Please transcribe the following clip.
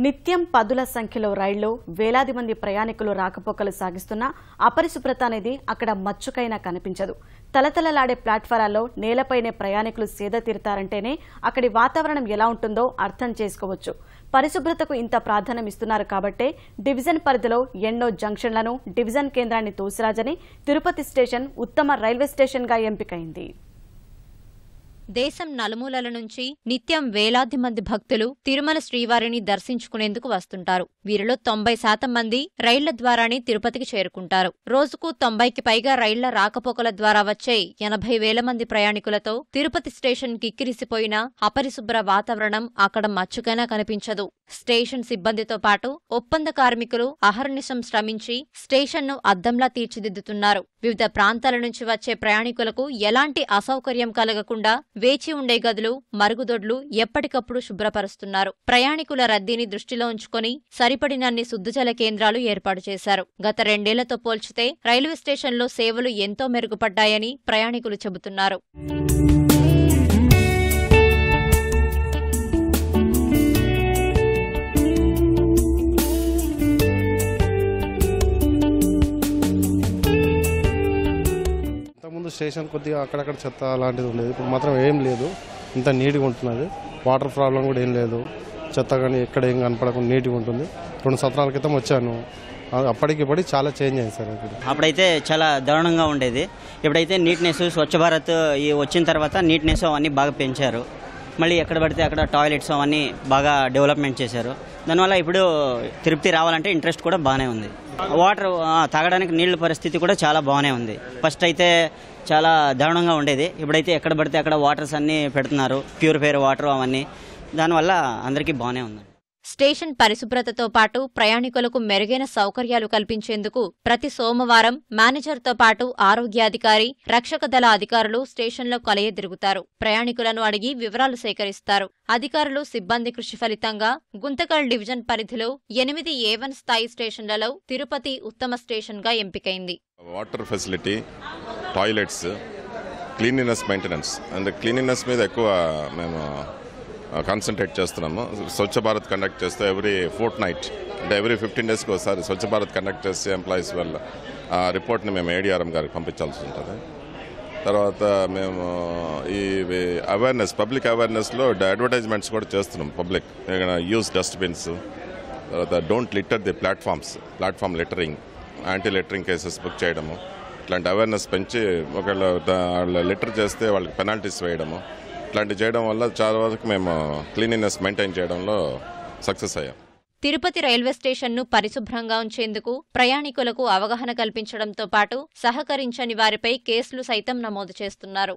నిత్యం పదుల సంఖ్యలో రైళ్లు వేలాది మంది ప్రయాణికులు రాకపోకలు సాగిస్తున్నా అపరిశుభ్రత అనేది అక్కడ మచ్చుకైనా కనిపించదు. తలతలలాడే ప్లాట్ఫారాల్లో నేలపైనే ప్రయాణికులు సేద తీరుతారంటేనే అక్కడి వాతావరణం ఎలా ఉంటుందో అర్థం చేసుకోవచ్చు. పరిశుభ్రతకు ఇంత ప్రాధాన్యం ఇస్తున్నారు కాబట్టే డివిజన్ పరిధిలో ఎన్నో జంక్షన్లను డివిజన్ కేంద్రాన్ని తోసిరాజని తిరుపతి స్టేషన్ ఉత్తమ రైల్వే స్టేషన్గా ఎంపికైంది. దేశం నలుమూలల నుంచి నిత్యం వేలాది మంది భక్తులు తిరుమల శ్రీవారిని దర్శించుకునేందుకు వస్తుంటారు. వీరిలో 90% మంది రైళ్ల ద్వారానే తిరుపతికి చేరుకుంటారు. రోజుకు 90కి పైగా రైళ్ల రాకపోకల ద్వారా వచ్చే 80,000 మంది ప్రయాణికులతో తిరుపతి స్టేషన్ కిక్కిరిసిపోయిన అపరిశుభ్ర వాతావరణం అక్కడ మచ్చుకైనా కనిపించదు. స్టేషన్ సిబ్బందితో పాటు ఒప్పంద కార్మికులు అహర్నిశం శ్రమించి స్టేషన్ను అద్దంలా తీర్చిదిద్దుతున్నారు. వివిధ ప్రాంతాల నుంచి వచ్చే ప్రయాణికులకు ఎలాంటి అసౌకర్యం కలగకుండా వేచి ఉండే గదులు, మరుగుదొడ్లు ఎప్పటికప్పుడు శుభ్రపరుస్తున్నారు. ప్రయాణికుల రద్దీని దృష్టిలో ఉంచుకొని సరిపడినన్ని శుద్ధజల కేంద్రాలు ఏర్పాటు చేశారు. గత 2 ఏళ్లతో పోల్చితే రైల్వే స్టేషన్లో సేవలు ఎంతో మెరుగుపడ్డాయని ప్రయాణికులు చెబుతున్నారు. స్టేషన్ కొద్దిగా అక్కడక్కడ చెత్త అలాంటిది ఉండేది. ఇప్పుడు మాత్రం ఏం లేదు, ఇంత నీట్గా ఉంటున్నది. వాటర్ ప్రాబ్లం కూడా ఏం లేదు. చెత్త కానీ ఎక్కడ ఏం కనపడకుండా నీట్గా ఉంటుంది. 2 సంవత్సరాల క్రితం వచ్చాను, అప్పటికిప్పటికి చాలా చేంజ్ అయింది సార్. అప్పుడైతే చాలా దారుణంగా ఉండేది. ఇప్పుడైతే నీట్నెస్, స్వచ్ఛ భారత్ వచ్చిన తర్వాత నీట్నెస్ అవన్నీ బాగా పెంచారు. మళ్ళీ ఎక్కడ పడితే అక్కడ టాయిలెట్స్ అవన్నీ బాగా డెవలప్మెంట్ చేశారు. దానివల్ల ఇప్పుడు తిరుపతి రావాలంటే ఇంట్రెస్ట్ కూడా బాగానే ఉంది. వాటర్ తాగడానికి నీళ్ళ పరిస్థితి కూడా చాలా బాగానే ఉంది. ఫస్ట్ అయితే చాలా దారుణంగా ఉండేది. ఇప్పుడైతే ఎక్కడ పడితే అక్కడ వాటర్స్ అన్నీ పెడుతున్నారు, ప్యూరిఫైర్ వాటర్ అవన్నీ. దానివల్ల అందరికీ బాగానే ఉంది. స్టేషన్ పరిశుభ్రతతో పాటు ప్రయాణికులకు మెరుగైన సౌకర్యాలు కల్పించేందుకు ప్రతి సోమవారం మేనేజర్తో పాటు ఆరోగ్యాధికారి, రక్షక దళ అధికారులు స్టేషన్లో కలయతిరుగుతారు. ప్రయాణికులను అడిగి వివరాలు సేకరిస్తారు. అధికారులు, సిబ్బంది కృషి ఫలితంగా గుంతకల్ డివిజన్ పరిధిలో 8 A1 స్థాయి స్టేషన్లలో తిరుపతి ఉత్తమ స్టేషన్గా ఎంపికైంది. Water facility, toilets, cleanliness maintenance and cleanliness మీద ఎక్కువ మేము కాన్సన్ట్రేట్ చేస్తున్నాము. స్వచ్ఛ భారత్ కండక్ట్ చేస్తే ఎవ్రీ ఫోర్ట్నైట్ అంటే ఎవ్రీ 15 డేస్కి ఒకసారి స్వచ్ఛ భారత్ కండక్ట్ చేస్తే ఎంప్లాయీస్ వల్ల ఆ రిపోర్ట్ని మేము ఏడీఆర్ఎం గారికి పంపించాల్సి ఉంటుంది. తర్వాత మేము ఈ అవేర్నెస్, పబ్లిక్ అవేర్నెస్లో అడ్వర్టైజ్మెంట్స్ కూడా చేస్తున్నాం. పబ్లిక్ యూజ్ డస్ట్బిన్స్, తర్వాత don't litter the platform littering, anti littering cases book చేయడము, ఇట్లాంటి అవేర్నెస్ పెంచి ఒకవేళ వాళ్ళు లిటర్ చేస్తే వాళ్ళకి పెనాల్టీస్ వేయడము, ఇట్లాంటివి చేయడం వల్ల చాలా వరకు మేము క్లీనినెస్ మెయింటైన్ చేయడంలో సక్సెస్ అయ్యాం. తిరుపతి రైల్వే స్టేషన్ను పరిశుభ్రంగా ఉంచేందుకు ప్రయాణికులకు అవగాహన కల్పించడంతో పాటు సహకరించని వారిపై కేసులు సైతం నమోదు చేస్తున్నారు.